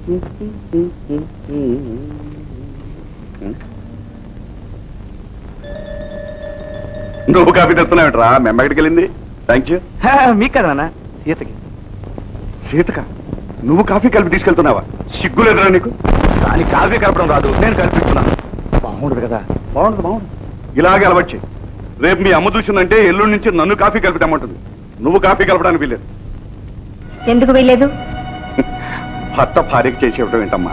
నువ్వు కాఫీ తెస్తున్నావుట్రా మేము ఎక్కడికి వెళ్ళింది? Thank you. మీకు కదా నాన్న, సీతకి. సీతక నువ్వు కాఫీ కలిపి తీసుకెళ్తున్నావా? సిగ్గులేదురా నీకు? దాని కాఫీ కలపడం రాదు, నేను కల్పిస్తున్నాను. బాగుండదు కదా? బాగుండదు. ఇలాగే అలవాటు. రేపు మీ అమ్మ చూసిందంటే ఎల్లుండి నుంచి నన్ను కాఫీ కలిపి తెమ్మంటుంది. నువ్వు కాఫీ కలపడానికి వీల్లేదు. ఎందుకు వీల్లేదు? భర్త భార్యకి చేసి ఇవ్వడం ఏంటమ్మా?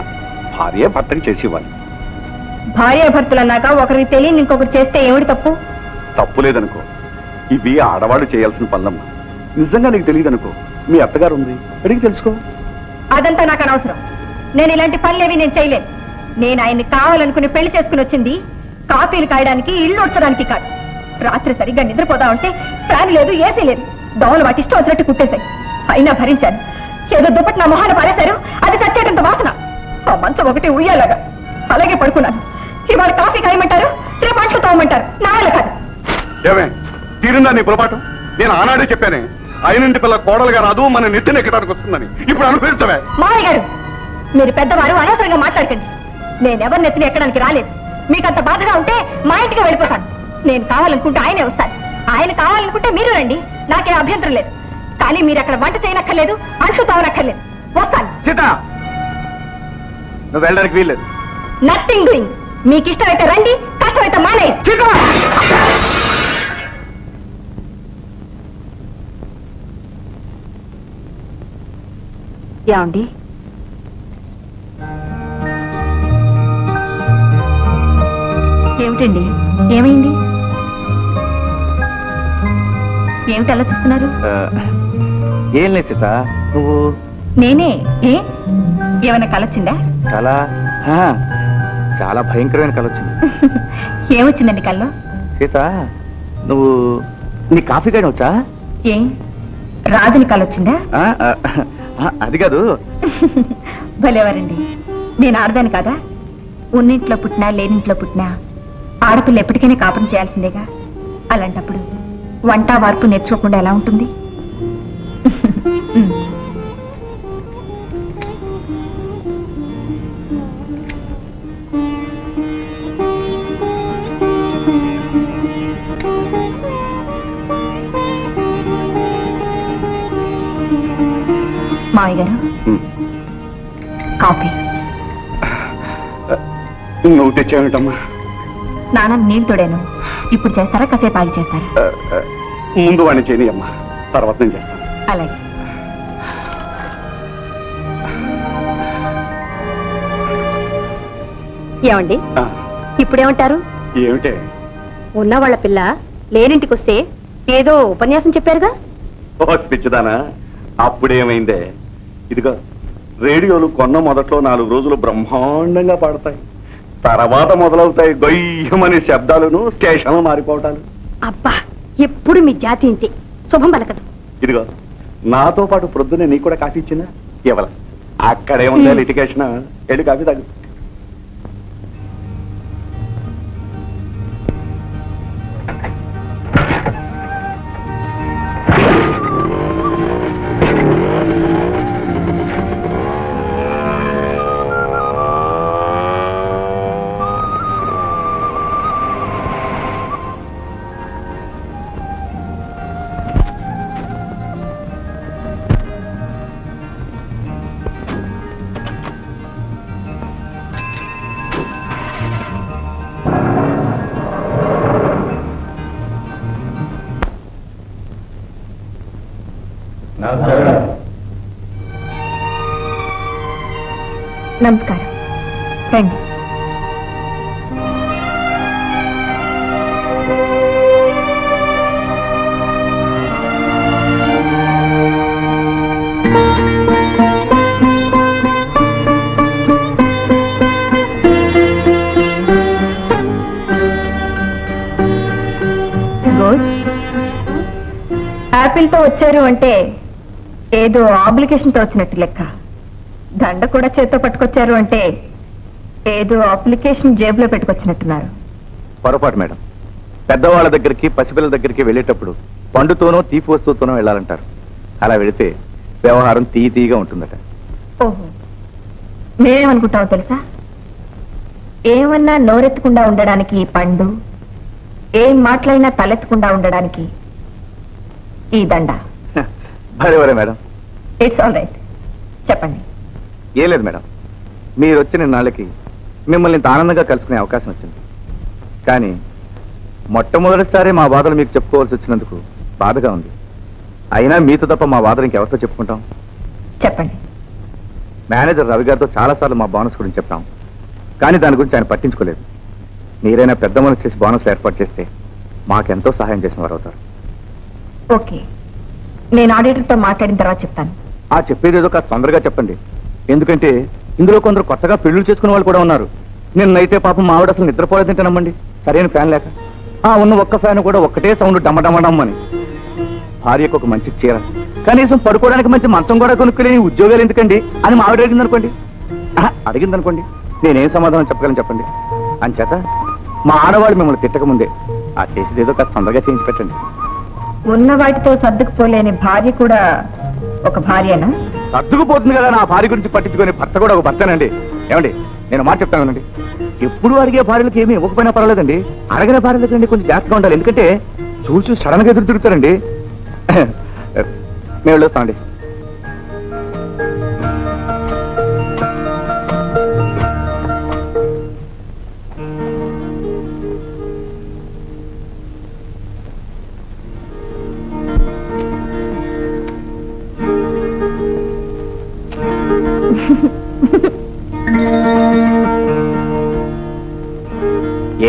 భార్య భర్తకి చేసి ఇవ్వాలి. భార్యాభర్తలు అన్నాక ఒకరికి తెలియని ఇంకొకరు చేస్తే ఏమిటి తప్పు? తప్పు లేదనుకో. ఇవి ఆడవాళ్ళు చేయాల్సిన పనులమ్మా. నిజంగా నీకు తెలియదు అనుకో, మీ అత్తగారు ఉంది, అడిగి తెలుసుకో. అదంతా నాకు అనవసరం. నేను ఇలాంటి పనులేవి నేను చేయలేను. నేను ఆయన్ని కావాలనుకుని పెళ్లి చేసుకుని వచ్చింది కాఫీలు కాయడానికి, ఇల్లు ఉడ్చడానికి కాదు. రాత్రి సరిగ్గా నిద్రపోదా ఉంటే ఫ్యాన్ లేదు, ఏసీ లేదు. దోమలు వాటి ఇష్టం వచ్చినట్టు కుట్టేశాయి. అయినా భరించాను. ఏదో దుప్పటి నా మొహాన పారేశారు, అది చచ్చేటంత వాసన. ఆ మంచం ఒకటి ఉయ్యాలగా అలాగే పడుకున్నాను. ఇవాళ కాఫీ కాయమంటారు, రేపు అంట్లు తోమంటారు. నా వల్ల కాదు. ఏమే తీరిందా నీ పొరపాటు? నేను ఆనాడే చెప్పానే, అయినంటి పిల్ల కోడలుగా రాదు, మన నెత్తిన ఎక్కడానికి వస్తుందని. ఇప్పుడు అనుభవించవే. మామయ్య గారు, మీరు పెద్దవారు, అనవసరంగా మాట్లాడకండి. నేనెవరి నెత్తిన ఎక్కడానికి రాలేదు. మీకంత బాధగా ఉంటే మా ఇంటికి వెళ్ళిపోతాను. నేను కావాలనుకుంటే ఆయనే వస్తాను, ఆయన కావాలనుకుంటే మీరు రండి. నాకేం అభ్యంతరం లేదు. కానీ మీరు అక్కడ వంట చేయనక్కర్లేదు, అంట్లు తోవనక్కర్లేదు. వస్తాను. సీత, నువ్వు వెళ్ళడానికి వీల్లేదు. Nothing doing. మీకు ఇష్టమైతే రండి, కష్టమైతే మానే. ఏమండి, ఏమిటండి, ఏమైంది? ఏమిటి అలా చూస్తున్నారు? ఏం లేదు సీత, నువ్వు. నేనే. ఏమైనా కలొచ్చిందా? చాలా చాలా భయంకరమైన కళ వచ్చింది. ఏమొచ్చిందండి కల్లో? సీత, నువ్వు నీ కాఫీ కాయన వచ్చా? ఏ రాజుని కలొచ్చిందా? అది కాదు. భలేవారండి, నేను ఆడదాని కాదా? ఉన్నింట్లో పుట్టినా లేనింట్లో పుట్టినా ఆడపిల్ల ఎప్పటికైనా కాపురం చేయాల్సిందేగా. అలాంటప్పుడు వంట వార్పు నేర్చుకోకుండా ఎలా ఉంటుంది? మావయ్య గారు, కాఫీ. నువ్వు తెచ్చావేంటమ్మా? నాన్న నీళ్ళు తోడాను. ఇప్పుడు చేస్తారా, కాసేపు ఆగి చేస్తారా? ముందు వాడిని చేయని అమ్మా, తర్వాత నేను చేస్తాను. అలాగే. ఏమండి, ఇప్పుడేమంటారు? ఏమిటే? ఉన్న వాళ్ళ పిల్ల లేనింటికి వస్తే ఏదో ఉపన్యాసం చెప్పారుగా. పిచ్చిదానా, అప్పుడేమైందే? ఇదిగో రేడియోలు కొన్న మొదట్లో 4 రోజులు బ్రహ్మాండంగా పాడతాయి. తర్వాత మొదలవుతాయి గొయ్యమనే శబ్దాలను, స్టేషన్లు మారిపోవటాలు. అబ్బా, ఎప్పుడు మీ జాతి ఇంతే, శుభం పలకదు. ఇదిగో నాతో పాటు ప్రొద్దునే నీకు కూడా కాఫీ ఇచ్చిందా? ఇవ్వాల. అక్కడే ఉందా లిటిగేషన్? వెళ్ళి కాఫీ తాగు. నమస్కారం. రండి. గుడ్. యాపిల్తో వచ్చారు అంటే ఏదో అప్లికేషన్తో వచ్చినట్టు లెక్క. దండ కూడా చేత్తో పట్టుకొచ్చారు అంటే ఏదో అప్లికేషన్ జేబులో పెట్టుకొచ్చినట్టున్నారు. పొరపాటు మేడం. పెద్దవాళ్ళ దగ్గరికి, పసిపిల్లల దగ్గరికి వెళ్ళేటప్పుడు పండుతోనో తీపి వస్తువుతోనో వెళ్ళాలంటారు. అలా వెళితే వ్యవహారం తీయగా ఉంటుందట. ఓహో, మేమేమనుకుంటామో తెలుసా? ఏమన్నా నోరెత్తకుండా ఉండడానికి ఈ పండు, ఏం మాట్లాడినా తలెత్తకుండా ఉండడానికి ఈ దండ. భలే భలే మేడం. It's all right. చెప్పండి. ఏం లేదు మేడం, మీరు వచ్చిన నాళ్ళకి మిమ్మల్ని ఇంత ఆనందంగా కలుసుకునే అవకాశం వచ్చింది. కానీ మొట్టమొదటిసారి మా బాధలు మీకు చెప్పుకోవాల్సి వచ్చినందుకు బాధగా ఉంది. అయినా మీతో తప్ప మా బాధలు ఇంకెవరితో చెప్పుకుంటాం? చెప్పండి. మేనేజర్ రవి గారితో చాలాసార్లు మా బోనస్ గురించి చెప్పాం, కానీ దాని గురించి ఆయన పట్టించుకోలేదు. మీరైనా పెద్ద మనసు చేసి బోనస్లు ఏర్పాటు చేస్తే మాకెంతో సహాయం చేసిన వారు అవుతారు. ఓకే, నేను ఆడిటర్తో మాట్లాడిన తర్వాత చెప్తాను. ఆ చెప్పేది ఏదో కాస్త తొందరగా చెప్పండి. ఎందుకంటే ఇందులో కొందరు కొత్తగా పెళ్లిళ్ళు చేసుకునే వాళ్ళు కూడా ఉన్నారు. నిన్నైతే పాపం మా ఆవిడ అసలు నిద్రపోలేదంటేనమ్మండి, సరైన ఫ్యాన్ లేక. ఉన్న ఒక్క ఫ్యాన్ కూడా ఒక్కటే సౌండ్ డమ్మడమ్మడమ్మని. భార్యకు ఒక మంచి చీర, కనీసం పడుకోవడానికి మంచి మంచం కూడా కొనుక్కులేని ఉద్యోగాలు ఎందుకండి అని మా ఆవిడ అడిగిందనుకోండి. అడిగిందనుకోండి, నేనేం సమాధానం చెప్పగలను చెప్పండి? అంచేత మా ఆడవాళ్ళు మిమ్మల్ని తిట్టకముందే ఆ చేసేది ఏదో కాస్త తొందరగా చేయించి పెట్టండి. ఉన్న వాటితో సర్దుకుపోలేని భార్య కూడా ఒక భార్యనా? సర్దుకుపోతుంది కదా, నా భార్య గురించి పట్టించుకునే భర్త కూడా ఒక భర్తనండి. ఏమండి, నేను మాట చెప్తానండి, ఎప్పుడు అడిగే భార్యలకు ఏమీ ఇవ్వకపోయినా పర్వాలేదండి, అడగిన భార్యలకు అండి కొంచెం జాగ్రత్తగా ఉండాలి. ఎందుకంటే చూసి సడన్ గా ఎదురు తిరుగుతారండి. మేము వెళ్ళొస్తామండి.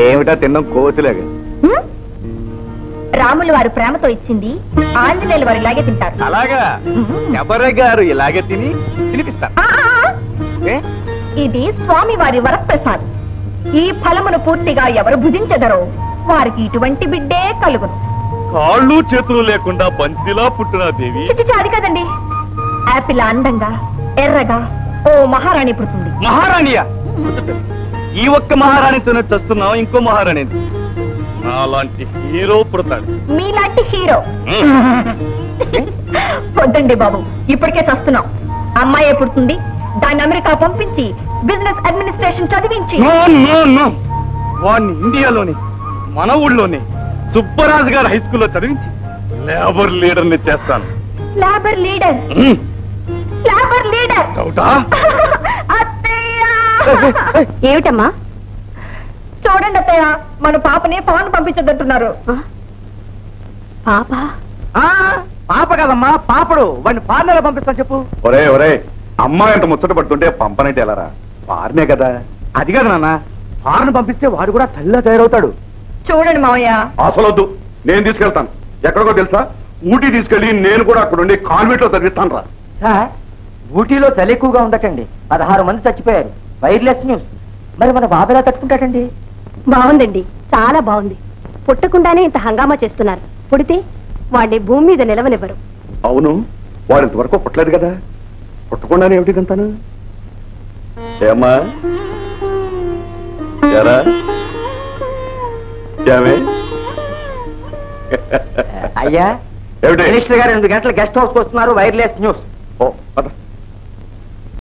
ఏమిటా తిన్నాం కోతులాగా? రాములు వారు ప్రేమతో ఇచ్చింది, ఆంజనేయులు వారు ఇలాగే తింటారు. అలాగా? ఎవరి గారు ఇలాగే తినిపిస్తారు? ఇది స్వామి వారి వరప్రసాదం. ఈ ఫలమును పూర్తిగా ఎవరు భుజించదరో వారికి ఇటువంటి బిడ్డే కలుగును. కాళ్ళు చేతులు లేకుండా బంతిలా పుట్టిన దేవి. అది కదండి, యాపిల్ అందంగా ఎర్రగా ఓ మహారాణి పుడుతుంది. మహారాణియా? ఈ ఒక్క మహారాణితోనే చస్తున్నావు, ఇంకో మహారాణి అలాంటి హీరో పుడతాడు. మీలాంటి హీరో వద్దండి బాబు, ఇప్పటికే చస్తున్నాం. అమ్మాయే పుడుతుంది, దాన్ని అమెరికా పంపించి బిజినెస్ అడ్మినిస్ట్రేషన్ చదివించి. వాడిని ఇండియాలోని మన ఊళ్ళోనే సుబ్బరాజు గారు హై స్కూల్లో చదివించి లేబర్ లీడర్ ని చేస్తాను. Labour leader? Labour leader? ఏమిటమ్మా? చూడండి అత్తయ్య, మన పాపని ఫాన్ పంపించదంటున్నారు. పాప? పాప కదమ్మా, పాపడు. వాడిని ఫారెన్ ఎలా పంపిస్తాను చెప్పు? ఒరే ఒరే, అమ్మాయి ఎంత ముచ్చట పడుతుంటే పంపనంటే ఎలారా? ఫారెనే కదా. అది కాదు నాన్న, ఫారెన్ పంపిస్తే వాడు కూడా తల్లిలా తయారవుతాడు. చూడండి మావయ్య. అసలొద్దు, నేను తీసుకెళ్తాను. ఎక్కడికో తెలుసా? ఊటీ తీసుకెళ్లి నేను కూడా అక్కడుండి కాన్వెంట్ లో చదివిస్తాను రా. సార్, ఊటీలో చలి ఎక్కువగా ఉండటండి, 16 మంది చచ్చిపోయారు. Wireless news. మరి మన బాబు ఎలా తట్టుకుంటాడండి? బాగుందండి, చాలా బాగుంది. పుట్టకుండానే ఇంత హంగామా చేస్తున్నారు. పుడితే వాడిని భూమి మీద నిలవనివ్వరు. అవును, వాడు ఇంతవరకు పుట్టలేదు కదా, పుట్టకుండానే ఏమిటి ఇదంతాను? ఏమ్మా ఎరా అయ్యా, ఏమిటి? మినిస్టర్ గారు 8 గంటల గెస్ట్ హౌస్ వస్తున్నారు. Wireless news.